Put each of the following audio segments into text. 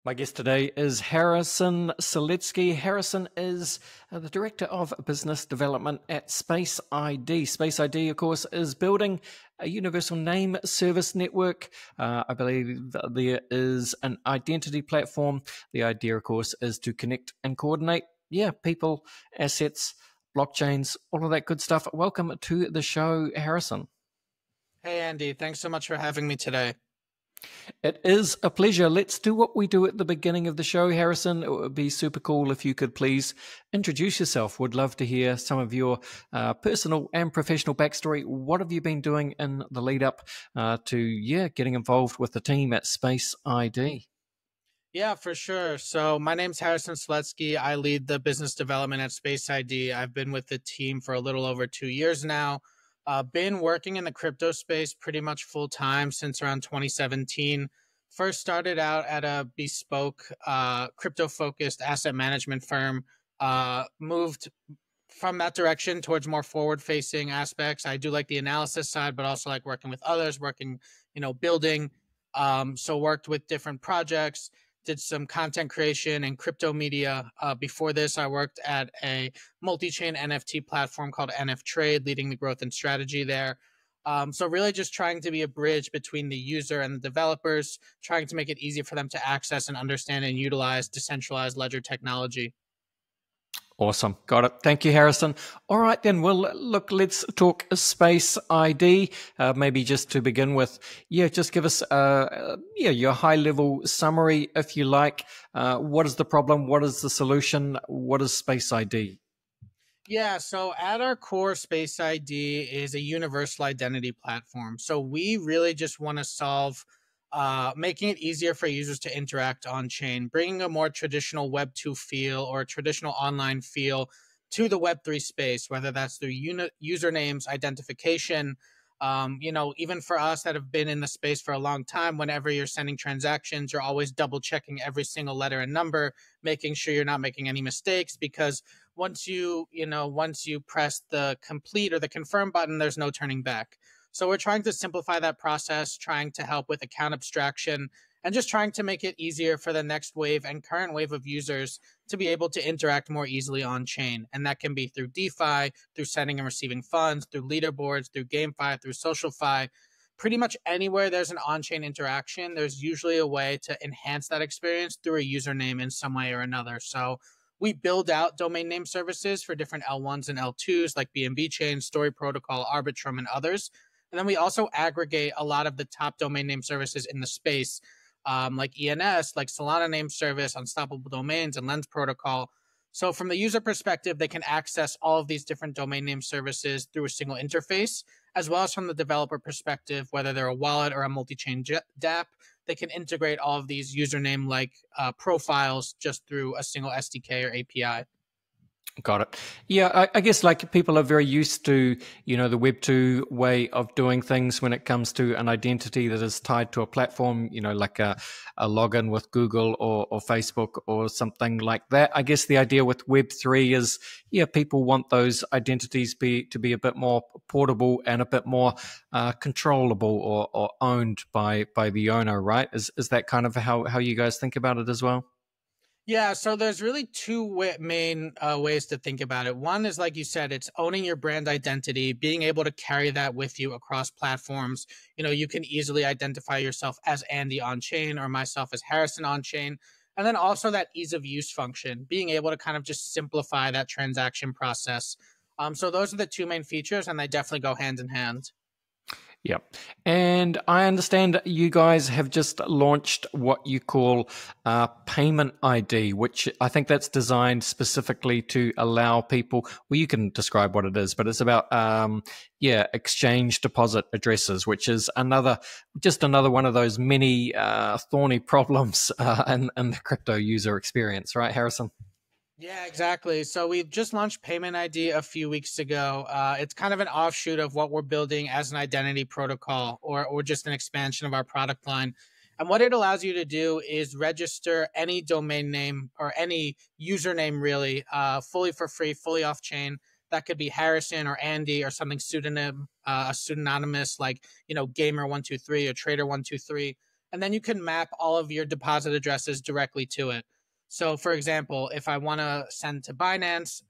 My guest today is Harrison Seletsky. Harrison is the Director of Business Development at Space ID. Space ID, of course, is building a universal name service network. I believe there is an identity platform. The idea, of course, is to connect and coordinate, people, assets, blockchains, all of that good stuff. Welcome to the show, Harrison. Hey, Andy. Thanks so much for having me today. It is a pleasure. Let's do what we do at the beginning of the show, Harrison. It would be super cool if you could please introduce yourself. Would love to hear some of your personal and professional backstory. What have you been doing in the lead up to getting involved with the team at Space ID? Yeah, for sure. So my name's Harrison Seletsky. I lead the business development at Space ID. I've been with the team for a little over 2 years now. Been working in the crypto space pretty much full time since around 2017. First started out at a bespoke crypto focused asset management firm. Moved from that direction towards more forward facing aspects. I do like the analysis side, but also like working with others, building. So worked with different projects, did some content creation and crypto media. Before this, I worked at a multi-chain NFT platform called NF Trade, leading the growth and strategy there. So really just trying to be a bridge between the user and the developers, trying to make it easy for them to access and understand and utilize decentralized ledger technology. Awesome. Got it. Thank you, Harrison. All right, then. Well, look, let's talk Space ID. Maybe just to begin with, just give us, your high level summary, if you like. What is the problem? What is the solution? What is Space ID? Yeah, so at our core, Space ID is a universal identity platform. So we really just want to solve making it easier for users to interact on chain, bringing a more traditional Web 2 feel or a traditional online feel to the Web 3 space, whether that's through usernames, identification. Even for us that have been in the space for a long time, whenever you're sending transactions, you're always double checking every single letter and number, making sure you're not making any mistakes because once you press the complete or the confirm button, there's no turning back. So we're trying to simplify that process, trying to help with account abstraction, and just trying to make it easier for the next wave and current wave of users to be able to interact more easily on chain. And that can be through DeFi, through sending and receiving funds, through leaderboards, through GameFi, through SocialFi. Pretty much anywhere there's an on-chain interaction, there's usually a way to enhance that experience through a username in some way or another. So we build out domain name services for different L1s and L2s like BNB Chain, Story Protocol, Arbitrum, and others. And then we also aggregate a lot of the top domain name services in the space, like ENS, like Solana Name Service, Unstoppable Domains, and Lens Protocol. So from the user perspective, they can access all of these different domain name services through a single interface, as well as from the developer perspective, whether they're a wallet or a multi-chain dApp, they can integrate all of these username like profiles just through a single SDK or API. Got it. Yeah, I guess like people are very used to, the Web2 way of doing things when it comes to an identity that is tied to a platform, like a login with Google or Facebook or something like that. I guess the idea with Web3 is, people want those identities to be a bit more portable and a bit more controllable or owned by the owner, right? Is that kind of how you guys think about it as well? Yeah, so there's really two main ways to think about it. One is, like you said, it's owning your brand identity, being able to carry that with you across platforms. You can easily identify yourself as Andy on chain or myself as Harrison on chain. And then also that ease of use function, being able to kind of just simplify that transaction process. So those are the two main features, and they definitely go hand in hand. Yep. And I understand you guys have just launched what you call Payment ID, which I think that's designed specifically to allow people, well, you can describe what it is, but it's about, exchange deposit addresses, which is just another one of those many thorny problems in the crypto user experience, right, Harrison? Yeah, exactly. So we've just launched Payment ID a few weeks ago. It's kind of an offshoot of what we're building as an identity protocol or just an expansion of our product line. And what it allows you to do is register any domain name or any username really fully for free, fully off chain. That could be Harrison or Andy or something pseudonym, a pseudonymous like, Gamer123 or Trader123. and then you can map all of your deposit addresses directly to it. So, for example, if I want to send to Binance,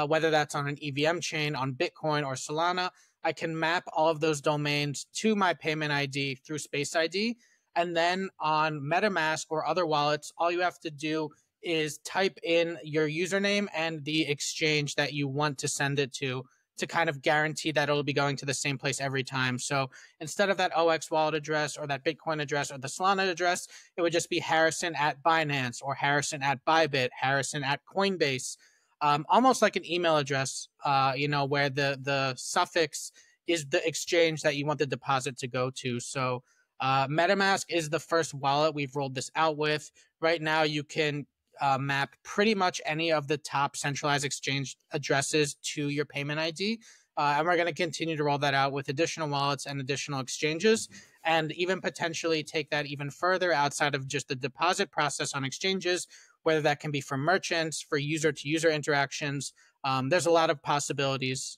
whether that's on an EVM chain, on Bitcoin or Solana, I can map all of those domains to my payment ID through Space ID. And then on MetaMask or other wallets, all you have to do is type in your username and the exchange that you want to send it to kind of guarantee that it'll be going to the same place every time. So instead of that OX wallet address or that Bitcoin address or the Solana address, it would just be Harrison at Binance or Harrison at Bybit, Harrison at Coinbase, almost like an email address, where the suffix is the exchange that you want the deposit to go to. So MetaMask is the first wallet we've rolled this out with. Right now, you can map pretty much any of the top centralized exchange addresses to your payment ID. And we're going to continue to roll that out with additional wallets and additional exchanges, and even potentially take that even further outside of just the deposit process on exchanges, whether that can be for merchants, for user-to-user interactions. There's a lot of possibilities.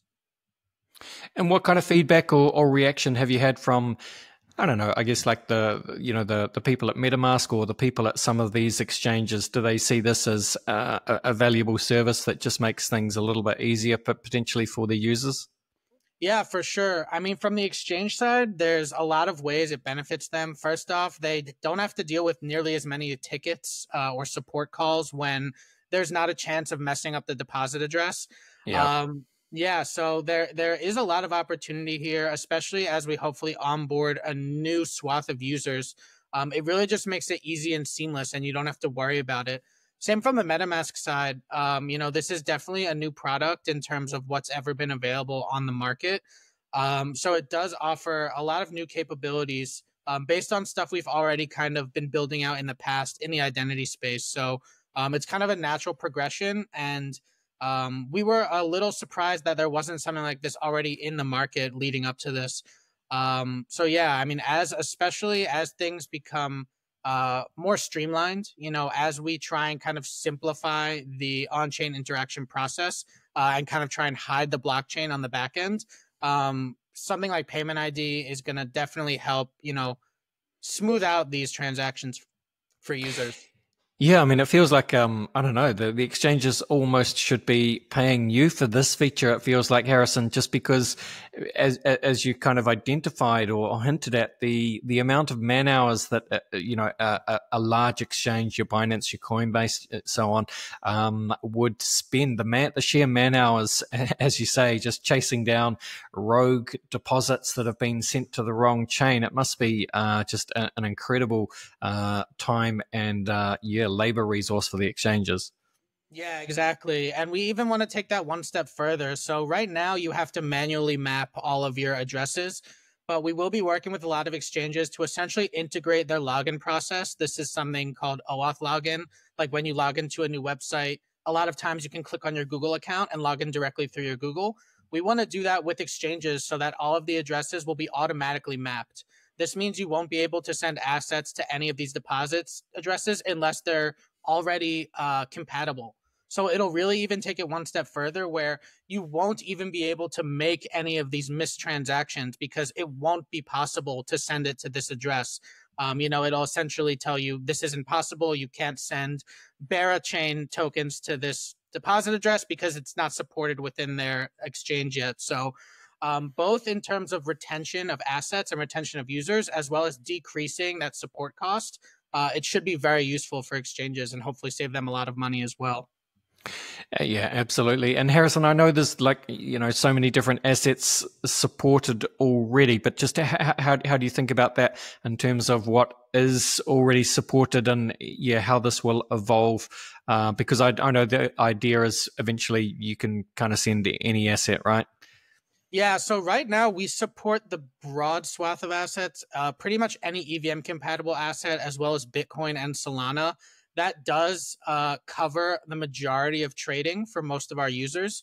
And what kind of feedback or reaction have you had from, I don't know, I guess like the people at MetaMask or the people at some of these exchanges? Do they see this as a valuable service that just makes things a little bit easier, but potentially for the users? Yeah, for sure. I mean, from the exchange side, there's a lot of ways it benefits them. First off, they don't have to deal with nearly as many tickets or support calls when there's not a chance of messing up the deposit address. Yeah. Yeah, so there is a lot of opportunity here, especially as we hopefully onboard a new swath of users. It really just makes it easy and seamless, and you don't have to worry about it. Same from the MetaMask side. This is definitely a new product in terms of what's ever been available on the market. So it does offer a lot of new capabilities based on stuff we've already kind of been building out in the past in the identity space. So it's kind of a natural progression, and we were a little surprised that there wasn't something like this already in the market leading up to this. So yeah, I mean, especially as things become more streamlined, as we try and kind of simplify the on-chain interaction process and kind of try and hide the blockchain on the back end, something like Payment ID is going to definitely help, smooth out these transactions for users. Yeah, I mean, it feels like, I don't know, the exchanges almost should be paying you for this feature. It feels like, Harrison, just because as you kind of identified or hinted at, the amount of man hours that, a large exchange, your Binance, your Coinbase, so on, would spend, the sheer man hours, as you say, just chasing down rogue deposits that have been sent to the wrong chain. It must be just an incredible time and, labor resource for the exchanges. Yeah, exactly. And we even want to take that one step further. So right now you have to manually map all of your addresses, but we will be working with a lot of exchanges to essentially integrate their login process. This is something called OAuth login. Like when you log into a new website, a lot of times you can click on your Google account and log in directly through your Google. We want to do that with exchanges so that all of the addresses will be automatically mapped. This means you won't be able to send assets to any of these deposits addresses unless they're already compatible. So it'll really even take it one step further where you won't even be able to make any of these missed transactions because it won't be possible to send it to this address. It'll essentially tell you this isn't possible. You can't send Berachain tokens to this deposit address because it's not supported within their exchange yet. So both in terms of retention of assets and retention of users, as well as decreasing that support cost, it should be very useful for exchanges and hopefully save them a lot of money as well. Yeah, absolutely. And Harrison, I know there's so many different assets supported already, but just how do you think about that in terms of what is already supported and how this will evolve? Because I know the idea is eventually you can kind of send any asset, right? Yeah, so right now we support the broad swath of assets, pretty much any EVM compatible asset, as well as Bitcoin and Solana. That does cover the majority of trading for most of our users.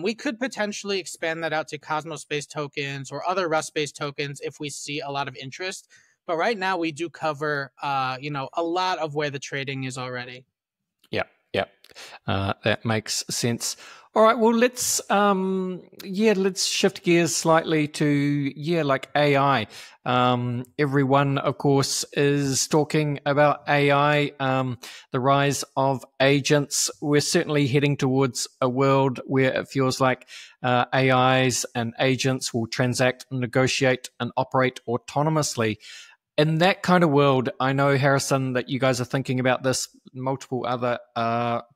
We could potentially expand that out to Cosmos-based tokens or other Rust-based tokens if we see a lot of interest. But right now we do cover, a lot of where the trading is already. Yeah. Yeah, that makes sense. All right, well, let's shift gears slightly to like AI. Everyone, of course, is talking about AI, the rise of agents. We're certainly heading towards a world where it feels like AIs and agents will transact, negotiate, and operate autonomously. In that kind of world, I know, Harrison, that you guys are thinking about this. Multiple other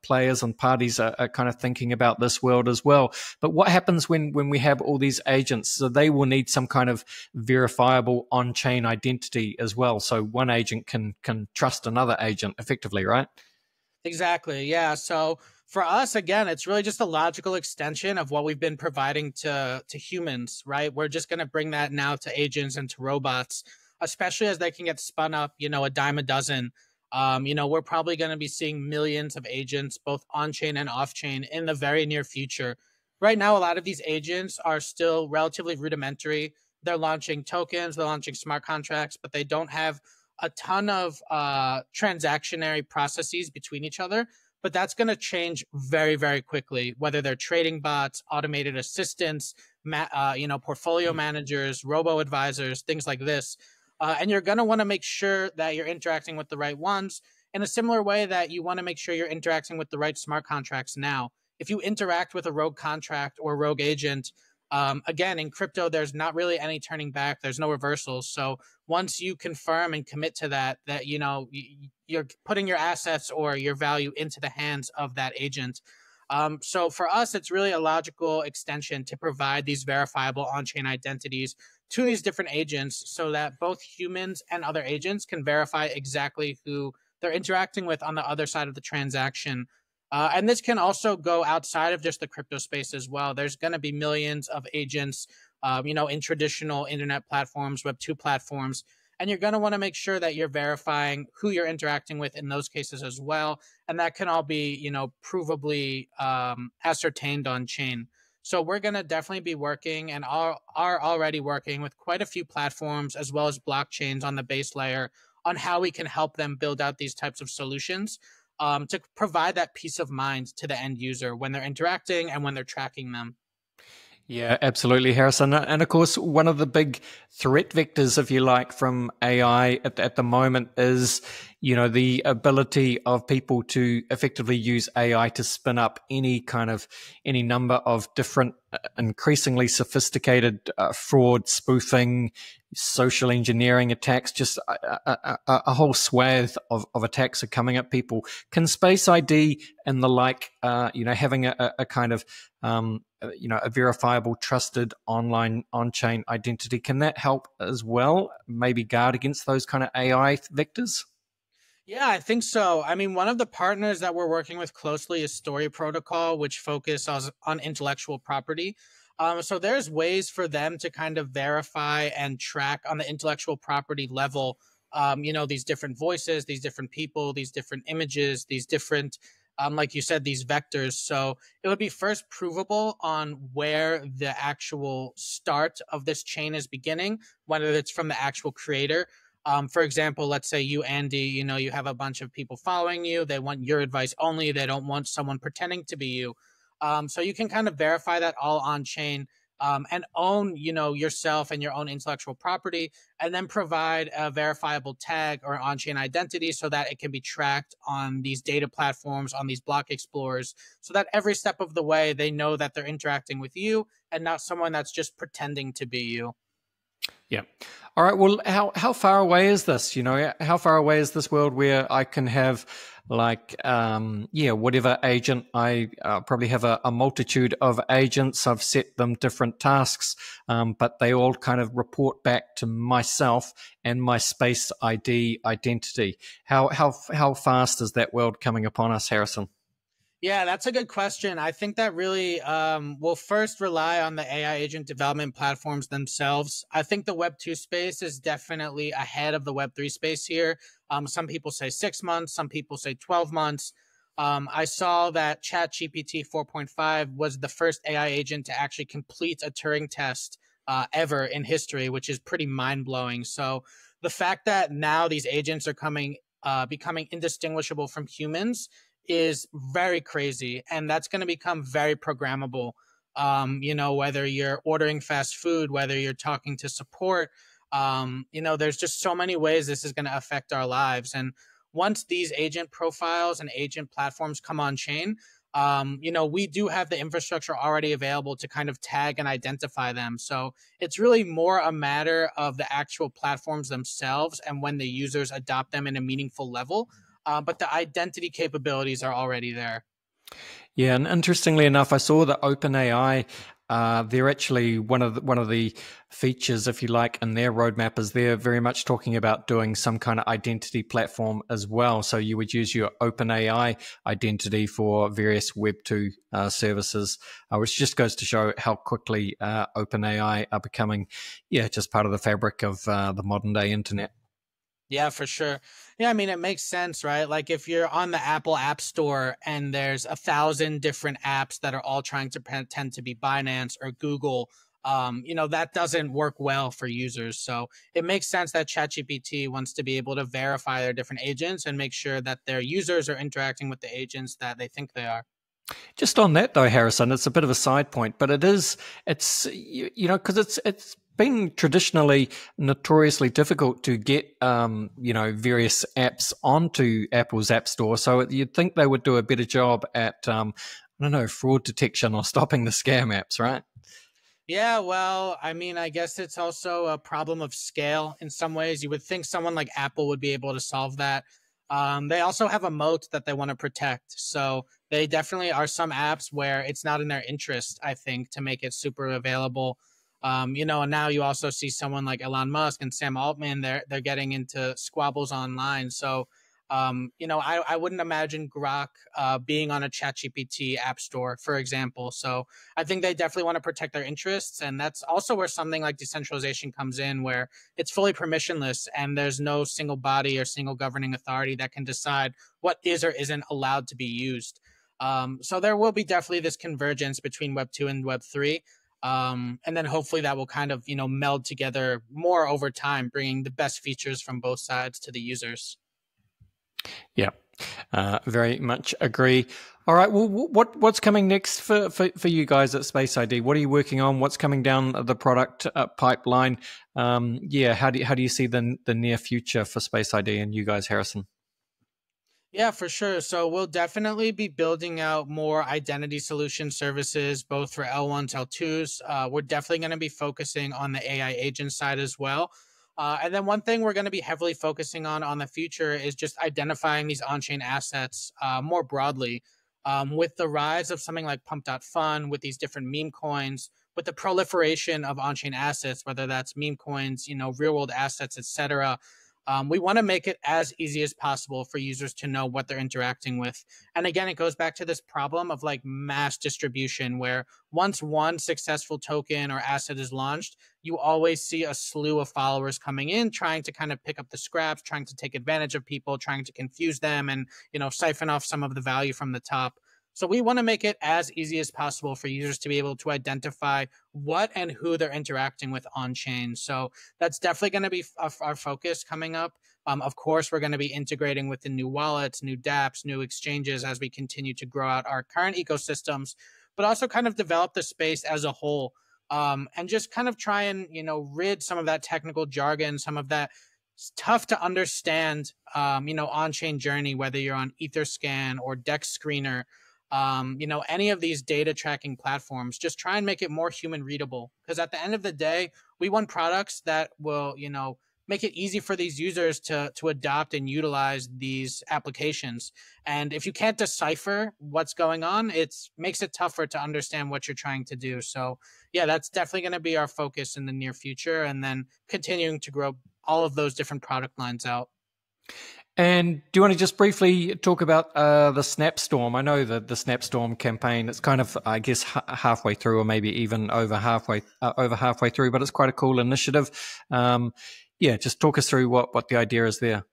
players and parties are kind of thinking about this world as well. But what happens when we have all these agents? So they will need some kind of verifiable on-chain identity as well. So one agent can trust another agent effectively, right? Exactly. Yeah. So for us, again, it's really just a logical extension of what we've been providing to humans, right? We're just going to bring that now to agents and to robots, especially as they can get spun up, a dime a dozen. We're probably going to be seeing millions of agents, both on chain and off chain, in the very near future. Right now, a lot of these agents are still relatively rudimentary. They're launching tokens, they're launching smart contracts, but they don't have a ton of transactionary processes between each other, but that's going to change very, very quickly. Whether they're trading bots, automated assistants, portfolio managers, robo advisors, things like this, and you're going to want to make sure that you're interacting with the right ones in a similar way that you want to make sure you're interacting with the right smart contracts now. If you interact with a rogue contract or rogue agent, again, in crypto, there's not really any turning back. There's no reversals. So once you confirm and commit to that you're putting your assets or your value into the hands of that agent. So for us, it's really a logical extension to provide these verifiable on-chain identities to these different agents so that both humans and other agents can verify exactly who they're interacting with on the other side of the transaction. And this can also go outside of just the crypto space as well. There's going to be millions of agents, in traditional internet platforms, Web2 platforms. And you're going to want to make sure that you're verifying who you're interacting with in those cases as well. And that can all be, provably ascertained on chain. So we're going to definitely be working and are already working with quite a few platforms as well as blockchains on the base layer on how we can help them build out these types of solutions to provide that peace of mind to the end user when they're interacting and when they're tracking them. Yeah, absolutely, Harrison. And of course, one of the big threat vectors, if you like, from AI at the moment is, the ability of people to effectively use AI to spin up any number of different, increasingly sophisticated fraud, spoofing, social engineering attacks. Just a whole swathe of attacks are coming at people. Can Space ID and the like, having a kind of a verifiable, trusted online on-chain identity, can that help as well? Maybe guard against those kind of AI vectors? Yeah, I think so. I mean, one of the partners that we're working with closely is Story Protocol, which focus on intellectual property. So there's ways for them to kind of verify and track on the intellectual property level, these different voices, these different people, these different images, these different, like you said, these vectors. So it would be first provable on where the actual start of this chain is beginning, whether it's from the actual creator. For example, let's say you, Andy, you have a bunch of people following you. They want your advice only. They don't want someone pretending to be you. So you can kind of verify that all on chain and own, yourself and your own intellectual property, and then provide a verifiable tag or on chain identity so that it can be tracked on these data platforms, on these block explorers, so that every step of the way they know that they're interacting with you and not someone that's just pretending to be you. Yeah. All right. Well, how far away is this? How far away is this world where I can have whatever agent I probably have a multitude of agents. I've set them different tasks, but they all kind of report back to myself and my Space ID identity. How fast is that world coming upon us, Harrison? Yeah, that's a good question. I think that really will first rely on the AI agent development platforms themselves. I think the Web2 space is definitely ahead of the Web3 space here. Some people say 6 months, some people say 12 months. I saw that ChatGPT 4.5 was the first AI agent to actually complete a Turing test ever in history, which is pretty mind blowing. So the fact that now these agents are becoming indistinguishable from humans is very crazy, and that's going to become very programmable. Whether you're ordering fast food, whether you're talking to support, there's just so many ways this is going to affect our lives. And once these agent profiles and agent platforms come on chain, we do have the infrastructure already available to kind of tag and identify them. So it's really more a matter of the actual platforms themselves and when the users adopt them in a meaningful level. But the identity capabilities are already there. Yeah, and interestingly enough, I saw that OpenAI, they're actually one of the features, if you like, in their roadmap is they're very much talking about doing some kind of identity platform as well. So you would use your OpenAI identity for various Web2 services, which just goes to show how quickly OpenAI are becoming, just part of the fabric of the modern day internet. Yeah, for sure. Yeah, I mean, it makes sense, right? Like if you're on the Apple App Store and there's 1,000 different apps that are all trying to pretend to be Binance or Google, that doesn't work well for users. So it makes sense that ChatGPT wants to be able to verify their different agents and make sure that their users are interacting with the agents that they think they are. Just on that though, Harrison, it's a bit of a side point, but it's because it's been traditionally notoriously difficult to get various apps onto Apple's App Store. So you'd think they would do a better job at fraud detection or stopping the scam apps, right? Yeah, well, I mean, I guess it's also a problem of scale in some ways. You would think someone like Apple would be able to solve that. They also have a moat that they want to protect. So they definitely are some apps where it's not in their interest, I think, to make it super available. And now you also see someone like Elon Musk and Sam Altman, they're getting into squabbles online. So, I wouldn't imagine Grok being on a ChatGPT app store, for example. So I think they definitely want to protect their interests. And that's also where something like decentralization comes in, where it's fully permissionless and there's no single body or single governing authority that can decide what is or isn't allowed to be used. So there will be definitely this convergence between Web 2 and Web 3. And then hopefully that will kind of, meld together more over time, bringing the best features from both sides to the users. Yeah, very much agree. All right, well, what's coming next for you guys at Space ID? What are you working on? What's coming down the product pipeline? How do you see the near future for Space ID and you guys, Harrison? Yeah, for sure. So we'll definitely be building out more identity solution services, both for L1s, L2s. We're definitely going to be focusing on the AI agent side as well. And then one thing we're going to be heavily focusing on the future is just identifying these on-chain assets more broadly. With the rise of something like Pump.Fun, with these different meme coins, with the proliferation of on-chain assets, whether that's meme coins, real-world assets, etc. We want to make it as easy as possible for users to know what they're interacting with. And again, it goes back to this problem of like mass distribution, where once one successful token or asset is launched, you always see a slew of followers coming in, trying to kind of pick up the scraps, trying to take advantage of people, trying to confuse them and, siphon off some of the value from the top. So we want to make it as easy as possible for users to be able to identify what and who they're interacting with on chain. So that's definitely going to be our focus coming up. Of course, we're going to be integrating with the new wallets, new dApps, new exchanges as we continue to grow out our current ecosystems, but also kind of develop the space as a whole. And just kind of try and, rid some of that technical jargon, some of that tough to understand, on-chain journey, whether you're on Etherscan or Dex Screener, any of these data tracking platforms, just try and make it more human readable. Because at the end of the day, we want products that will, make it easy for these users to adopt and utilize these applications. And if you can't decipher what's going on, it makes it tougher to understand what you're trying to do. So yeah, that's definitely going to be our focus in the near future, and then continuing to grow all of those different product lines out. And do you want to just briefly talk about the Snapstorm? I know that the Snapstorm campaign, it's kind of, I guess, halfway through, or maybe even over halfway through, but it's quite a cool initiative. Just talk us through what the idea is there.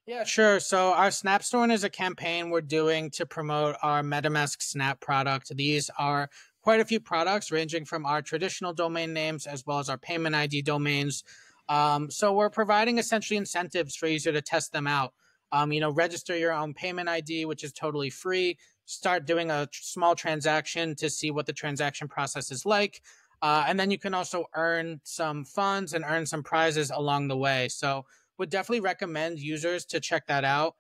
Yeah, sure. So our Snapstorm is a campaign we're doing to promote our MetaMask Snap product. These are quite a few products ranging from our traditional domain names as well as our payment ID domains. So we're providing essentially incentives for user to test them out. Register your own payment ID, which is totally free. Start doing a small transaction to see what the transaction process is like. And then you can also earn some funds and earn some prizes along the way. So would definitely recommend users to check that out.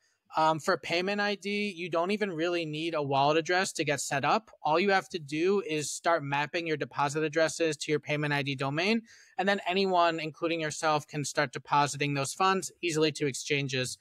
For payment ID, you don't even really need a wallet address to get set up. All you have to do is start mapping your deposit addresses to your payment ID domain. And then anyone, including yourself, can start depositing those funds easily to exchanges.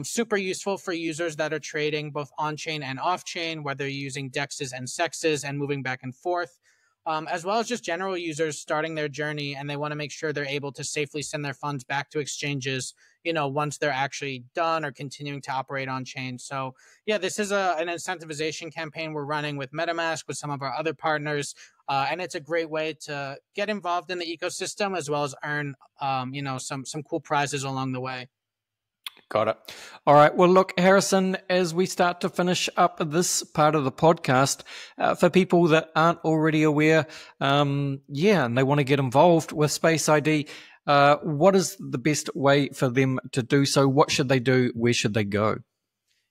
Super useful for users that are trading both on-chain and off-chain, whether you're using DEXs and SEXs and moving back and forth. As well as just general users starting their journey and they want to make sure they're able to safely send their funds back to exchanges, once they're actually done or continuing to operate on chain. So yeah, this is an incentivization campaign we're running with MetaMask, with some of our other partners. And it's a great way to get involved in the ecosystem as well as earn, some cool prizes along the way. Got it. All right. Well, look, Harrison, as we start to finish up this part of the podcast, for people that aren't already aware, and they want to get involved with Space ID, what is the best way for them to do so? What should they do? Where should they go?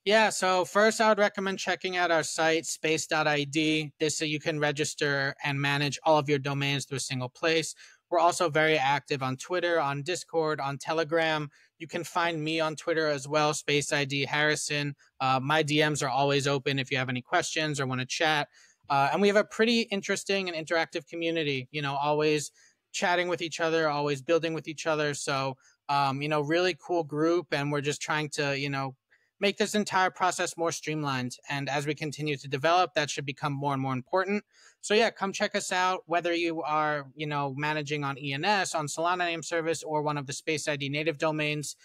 Yeah, so first I would recommend checking out our site, space.id. This so you can register and manage all of your domains through a single place. We're also very active on Twitter, on Discord, on Telegram. You can find me on Twitter as well, Space ID Harrison. My DMs are always open if you have any questions or want to chat. And we have a pretty interesting and interactive community, always chatting with each other, always building with each other. So, really cool group. And we're just trying to, make this entire process more streamlined. And as we continue to develop, that should become more and more important. So yeah, come check us out, whether you are, managing on ENS, on Solana name service, or one of the Space ID native domains.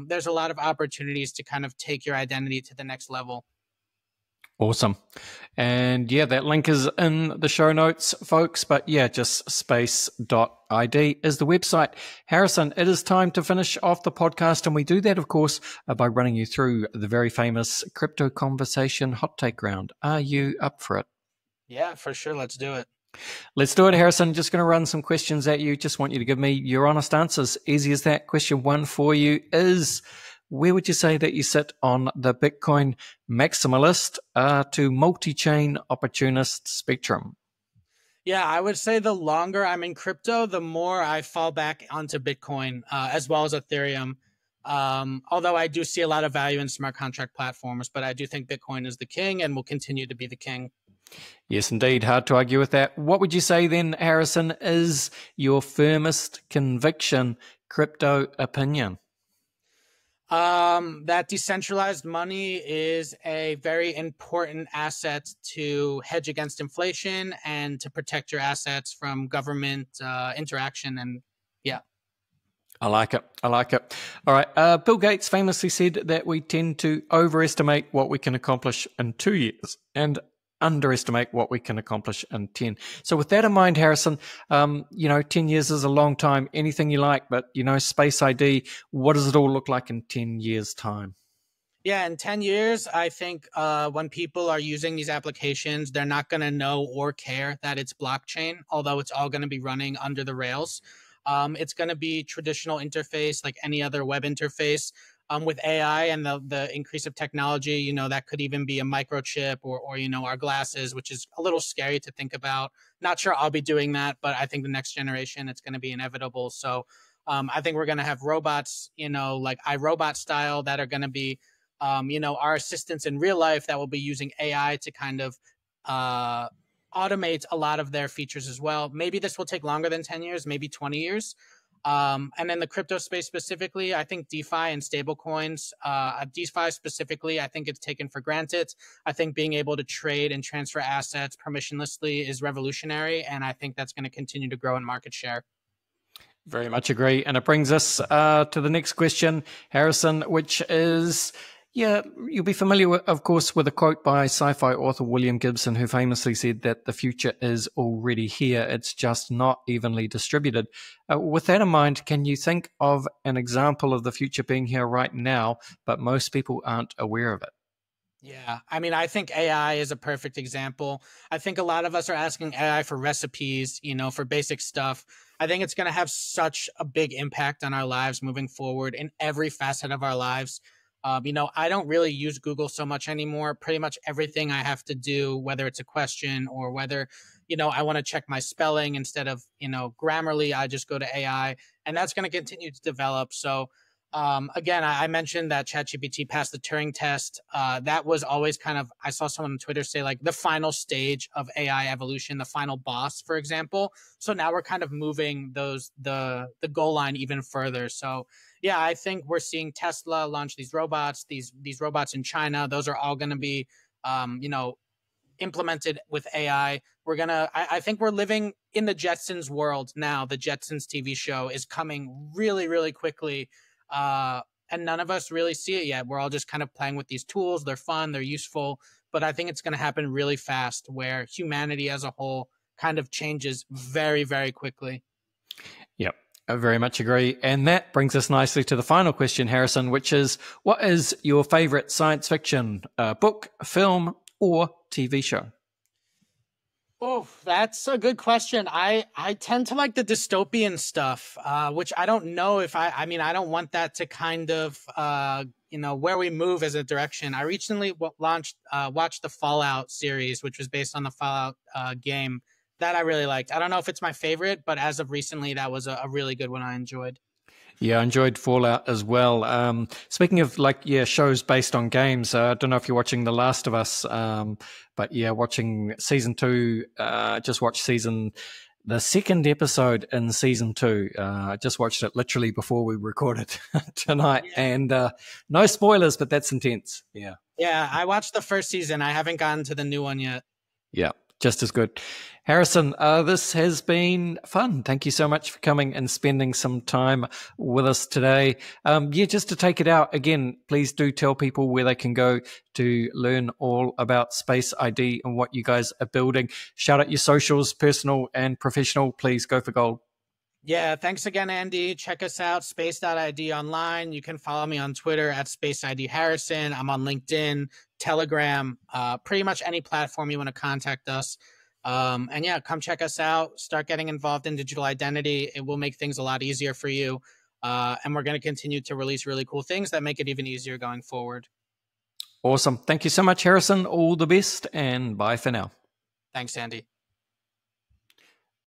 There's a lot of opportunities to kind of take your identity to the next level. Awesome. And yeah, that link is in the show notes, folks. But yeah, just space.id is the website. Harrison, it is time to finish off the podcast. And we do that, of course, by running you through the very famous Crypto Conversation hot take round. Are you up for it? Yeah, for sure. Let's do it. Let's do it, Harrison. Just going to run some questions at you. Just want you to give me your honest answers. Easy as that. Question one for you is, where would you say that you sit on the Bitcoin maximalist to multi-chain opportunist spectrum? Yeah, I would say the longer I'm in crypto, the more I fall back onto Bitcoin, as well as Ethereum. Although I do see a lot of value in smart contract platforms, but I do think Bitcoin is the king and will continue to be the king. Yes, indeed. Hard to argue with that. What would you say then, Harrison, is your firmest conviction crypto opinion? That decentralized money is a very important asset to hedge against inflation and to protect your assets from government interaction. And yeah. I like it. All right. Bill Gates famously said that we tend to overestimate what we can accomplish in 2 years and underestimate what we can accomplish in 10. So with that in mind, Harrison, 10 years is a long time, anything you like, but, Space ID, what does it all look like in 10 years' time? Yeah, in 10 years, I think when people are using these applications, they're not going to know or care that it's blockchain, although it's all going to be running under the rails. It's going to be traditional interface like any other web interface. With AI and the increase of technology, that could even be a microchip or our glasses, which is a little scary to think about. Not sure I'll be doing that, but I think the next generation, it's going to be inevitable. So I think we're going to have robots, like iRobot style, that are going to be, our assistants in real life that will be using AI to kind of automate a lot of their features as well. Maybe this will take longer than 10 years, maybe 20 years. And then the crypto space specifically, I think DeFi and stablecoins, DeFi specifically, I think it's taken for granted. I think being able to trade and transfer assets permissionlessly is revolutionary. And I think that's going to continue to grow in market share. Very much agree. And it brings us to the next question, Harrison, which is, you'll be familiar, of course, with a quote by sci-fi author William Gibson, who famously said that the future is already here. It's just not evenly distributed. With that in mind, can you think of an example of the future being here right now, but most people aren't aware of it? Yeah, I think AI is a perfect example. I think a lot of us are asking AI for recipes, for basic stuff. I think it's going to have such a big impact on our lives moving forward in every facet of our lives. I don't really use Google so much anymore. Pretty much everything I have to do, whether it's a question or whether, I want to check my spelling instead of, Grammarly, I just go to AI, and that's going to continue to develop. So, again, I mentioned that ChatGPT passed the Turing test. That was always kind of, I saw someone on Twitter say like the final stage of AI evolution, the final boss, for example. So now we're kind of moving the goal line even further. So yeah, I think we're seeing Tesla launch these robots, these robots in China. Those are all going to be, implemented with AI. I think we're living in the Jetsons world now. The Jetsons TV show is coming really, really quickly. And none of us really see it yet. We're all just kind of playing with these tools. They're fun, they're useful, but I think it's going to happen really fast where humanity as a whole kind of changes very, very quickly. Yep. I very much agree. And that brings us nicely to the final question, Harrison, which is, what is your favorite science fiction book, film, or TV show? Oh, that's a good question. I tend to like the dystopian stuff, which I don't know if I mean, I don't want that to kind of, where we move as a direction. I recently watched the Fallout series, which was based on the Fallout game that I really liked. I don't know if it's my favorite, but as of recently, that was a really good one I enjoyed. Yeah, I enjoyed Fallout as well. Speaking of shows based on games, I don't know if you're watching The Last of Us, but yeah, watching season 2, just watched the second episode in season 2. I just watched it literally before we recorded tonight, yeah. And no spoilers, but that's intense. Yeah. Yeah, I watched the first season. I haven't gotten to the new one yet. Yeah, just as good. Harrison, this has been fun. Thank you so much for coming and spending some time with us today. Just to take it out again, please do tell people where they can go to learn all about Space ID and what you guys are building. Shout out your socials, personal and professional. Please go for gold. Yeah, thanks again, Andy. Check us out, space.id online. You can follow me on Twitter at SpaceIDHarrison. I'm on LinkedIn, Telegram, pretty much any platform you want to contact us. And yeah, come check us out. Start getting involved in digital identity. It will make things a lot easier for you. And we're going to continue to release really cool things that make it even easier going forward. Awesome. Thank you so much, Harrison. All the best, and bye for now. Thanks, Andy.